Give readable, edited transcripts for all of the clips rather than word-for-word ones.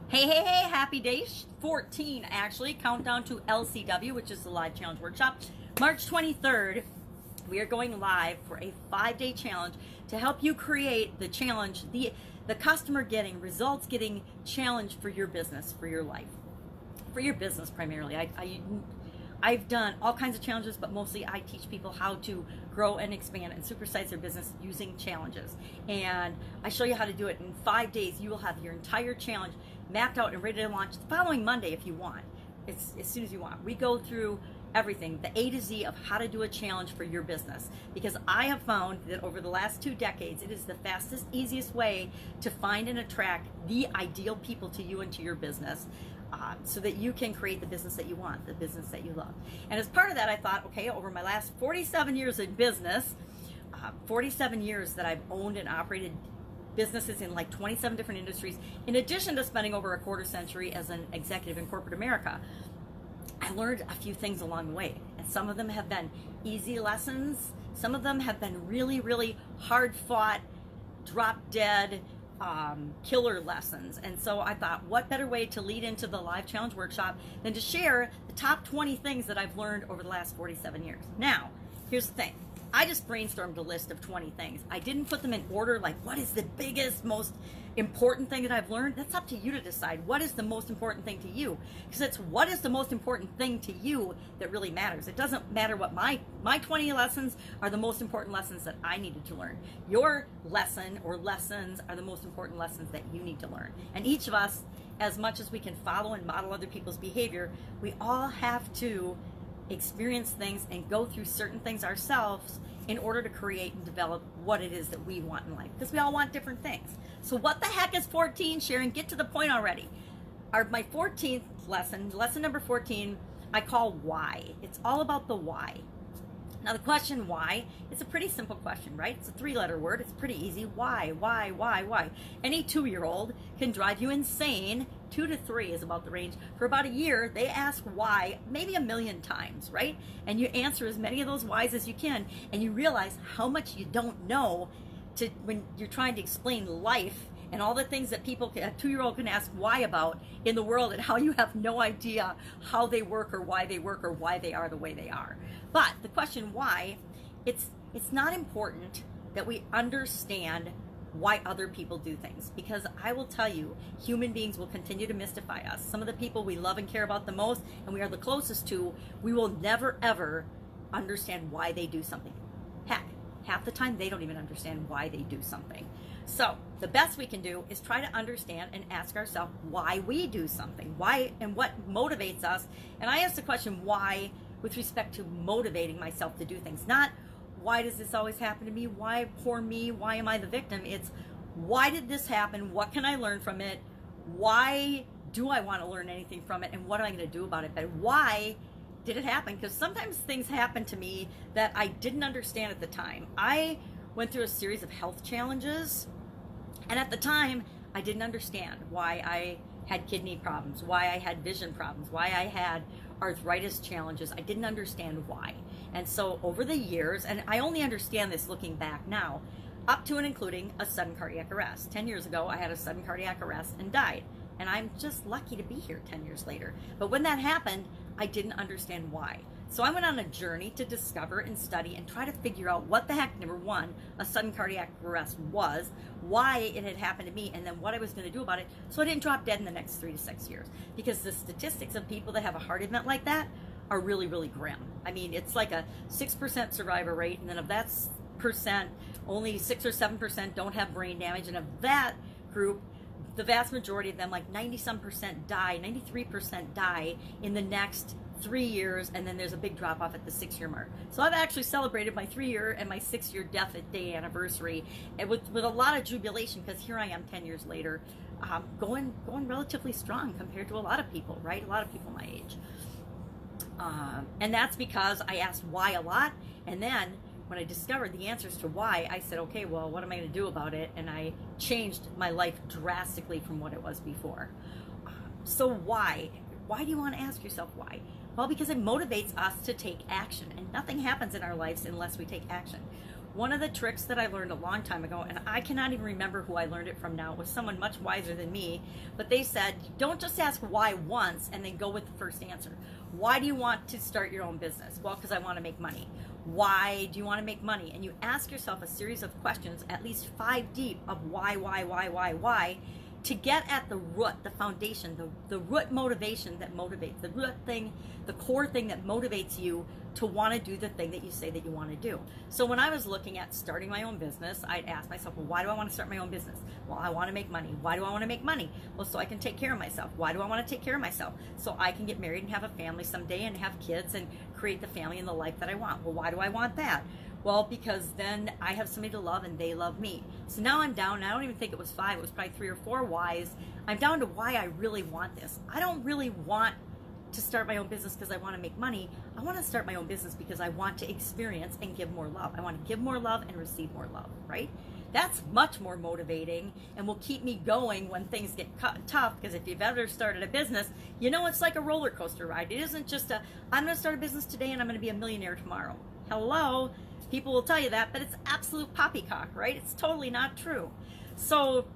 Hey, happy day 14, actually. Countdown to LCW, which is the Live Challenge Workshop. March 23rd, we are going live for a 5-day challenge to help you create the challenge, the customer getting, results getting challenge for your business, for your life, for your business primarily. I've done all kinds of challenges, but mostly I teach people how to grow and expand and supersize their business using challenges. And I show you how to do it in 5 days. You will have your entire challenge mapped out and ready to launch the following Monday if you want. It's as soon as you want. We go through everything, the A to Z of how to do a challenge for your business. Because I have found that over the last 2 decades, it is the fastest, easiest way to find and attract the ideal people to you and to your business. So that you can create the business that you want, the business that you love. And as part of that, I thought, okay, over my last 47 years in business, 47 years that I've owned and operated businesses in like 27 different industries, in addition to spending over a quarter century as an executive in corporate America, I learned a few things along the way. And some of them have been easy lessons. Some of them have been really, really hard fought, drop dead, killer lessons. And so I thought, what better way to lead into the Live Challenge Workshop than to share the top 20 things that I've learned over the last 47 years. Now, here's the thing. I just brainstormed a list of 20 things. I didn't put them in order, like what is the biggest, most important thing that I've learned? That's up to you to decide. What is the most important thing to you? Because it's what is the most important thing to you that really matters. It doesn't matter what my 20 lessons are the most important lessons that I needed to learn. Your lesson or lessons are the most important lessons that you need to learn. And each of us, as much as we can follow and model other people's behavior, we all have to experience things and go through certain things ourselves in order to create and develop what it is that we want in life, because we all want different things. So what the heck is 14, Sharon? Get to the point already. My 14th lesson number 14, I call why. It's all about the why. Now the question why, it's a pretty simple question, right? It's a 3-letter word. It's pretty easy. Why? Any 2-year-old can drive you insane. 2 to 3 is about the range. For about a year, they ask why maybe 1,000,000 times, right? And you answer as many of those whys as you can, and you realize how much you don't know when you're trying to explain life and all the things that people, a 2-year-old can ask why about in the world, and how you have no idea how they work or why they are the way they are. But the question why, it's not important that we understand why other people do things, because I will tell you, human beings will continue to mystify us. Some of the people we love and care about the most and we are the closest to, we will never ever understand why they do something. Heck, half the time they don't even understand why they do something. So the best we can do is try to understand and ask ourselves why we do something, why and what motivates us. And I ask the question why with respect to motivating myself to do things, not why does this always happen to me? Why poor me? Why am I the victim? It's why did this happen? What can I learn from it? Why do I want to learn anything from it? And what am I going to do about it? But why did it happen? Because sometimes things happen to me that I didn't understand at the time. I went through a series of health challenges, and at the time I didn't understand why I had kidney problems, why I had vision problems, why I had arthritis challenges. I didn't understand why. And so over the years, and I only understand this looking back now, up to and including a sudden cardiac arrest. 10 years ago, I had a sudden cardiac arrest and died. And I'm just lucky to be here 10 years later. But when that happened, I didn't understand why. So I went on a journey to discover and study and try to figure out what the heck, number one, a sudden cardiac arrest was, why it had happened to me, and then what I was going to do about it so I didn't drop dead in the next 3 to 6 years. Because the statistics of people that have a heart event like that are really, really grim. I mean, it's like a 6% survivor rate, and then of that percent, only 6 or 7% don't have brain damage, and of that group, the vast majority of them, like 90-some% die, 93% die in the next 3 years, and then there's a big drop off at the 6-year mark. So I've actually celebrated my 3-year and my 6-year death day anniversary and with a lot of jubilation, because here I am 10 years later, going relatively strong compared to a lot of people, right? A lot of people my age. And that's because I asked why a lot, and then when I discovered the answers to why, I said, okay, well, what am I going to do about it? And I changed my life drastically from what it was before. So why? Why do you want to ask yourself why? Well, because it motivates us to take action, and nothing happens in our lives unless we take action. one of the tricks that I learned a long time ago, and I cannot even remember who I learned it from now, it was someone much wiser than me, but they said, don't just ask why once and then go with the first answer. Why do you want to start your own business? Well, because I want to make money. Why do you want to make money? And you ask yourself a series of questions, at least 5 deep, of why, to get at the root, the foundation, the root motivation that motivates, the root thing, the core thing that motivates you to want to do the thing that you say that you want to do. So when I was looking at starting my own business, I'd ask myself, well, why do I want to start my own business? Well, I want to make money. Why do I want to make money? Well, so I can take care of myself. Why do I want to take care of myself? So I can get married and have a family someday and have kids and create the family and the life that I want. Well, why do I want that? Well, because then I have somebody to love and they love me. So now I'm down. I don't even think it was 5. It was probably 3 or 4 whys. I'm down to why I really want this. I don't really want to start my own business because I want to make money. I want to start my own business because I want to experience and give more love. I want to give more love and receive more love, right? That's much more motivating and will keep me going when things get tough, because if you've ever started a business, you know it's like a roller coaster ride. It isn't just I'm going to start a business today and I'm going to be a millionaire tomorrow. Hello? People will tell you that, but it's absolute poppycock, right? It's totally not true. So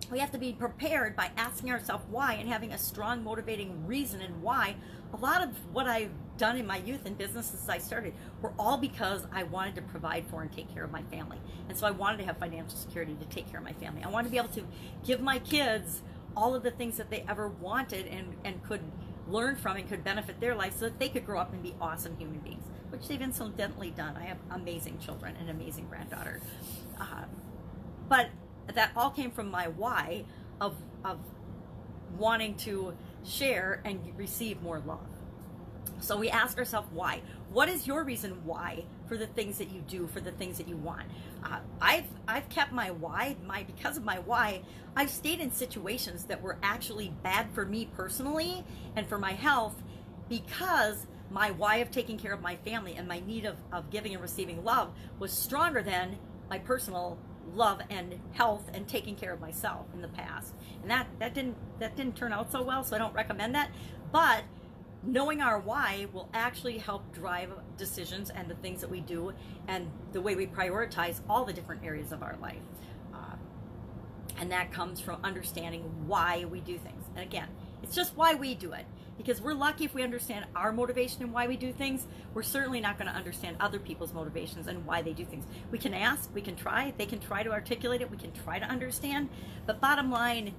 we have to be prepared by asking ourselves why and having a strong motivating reason and why. A lot of what I've done in my youth and businesses I started were all because I wanted to provide for and take care of my family. And so I wanted to have financial security to take care of my family. I wanted to be able to give my kids all of the things that they ever wanted and could learn from and could benefit their life so that they could grow up and be awesome human beings, which they've incidentally done. I have amazing children and an amazing granddaughter. But that all came from my why of wanting to share and receive more love. So we ask ourselves why. What is your reason why for the things that you do, for the things that you want? I've kept my why. Because of my why, I've stayed in situations that were actually bad for me personally and for my health, because my why of taking care of my family and my need of giving and receiving love was stronger than my personal love and health and taking care of myself in the past. And that didn't turn out so well, so I don't recommend that. But knowing our why will actually help drive decisions and the things that we do and the way we prioritize all the different areas of our life. And that comes from understanding why we do things. And again, it's just why we do it. Because we're lucky if we understand our motivation and why we do things. We're certainly not going to understand other people's motivations and why they do things. We can ask, we can try, they can try to articulate it, we can try to understand. But bottom line,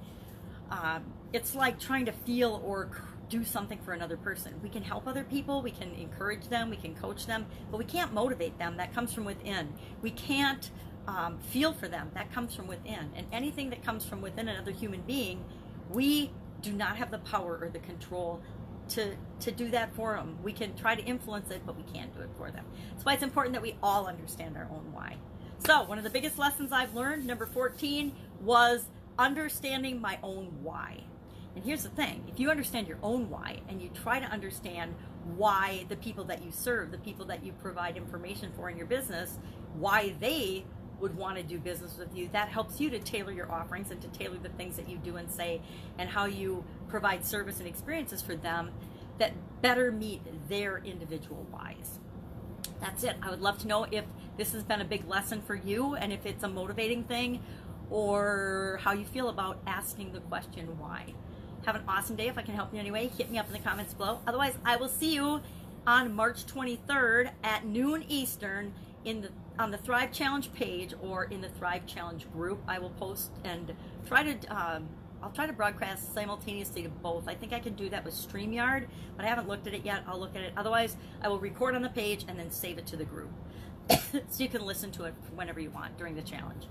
it's like trying to feel or do something for another person. We can help other people, we can encourage them, we can coach them, but we can't motivate them. That comes from within. We can't feel for them. That comes from within. And anything that comes from within another human being, we do not have the power or the control to do that for them. We can try to influence it, but we can't do it for them. That's why it's important that we all understand our own why. So one of the biggest lessons I've learned, number 14, was understanding my own why. And here's the thing, if you understand your own why and you try to understand why the people that you serve, the people that you provide information for in your business, why they would want to do business with you, that helps you to tailor your offerings and to tailor the things that you do and say and how you provide service and experiences for them that better meet their individual whys. That's it. I would love to know if this has been a big lesson for you and if it's a motivating thing, or how you feel about asking the question why. Have an awesome day. If I can help you in any way, hit me up in the comments below. Otherwise, I will see you on March 23rd at noon Eastern on the Thrive Challenge page or in the Thrive Challenge group. I will post and I'll try to broadcast simultaneously to both. I think I can do that with StreamYard, but I haven't looked at it yet. I'll look at it. Otherwise, I will record on the page and then save it to the group. So you can listen to it whenever you want during the challenge.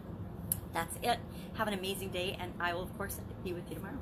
That's it. Have an amazing day, and I will, of course, be with you tomorrow.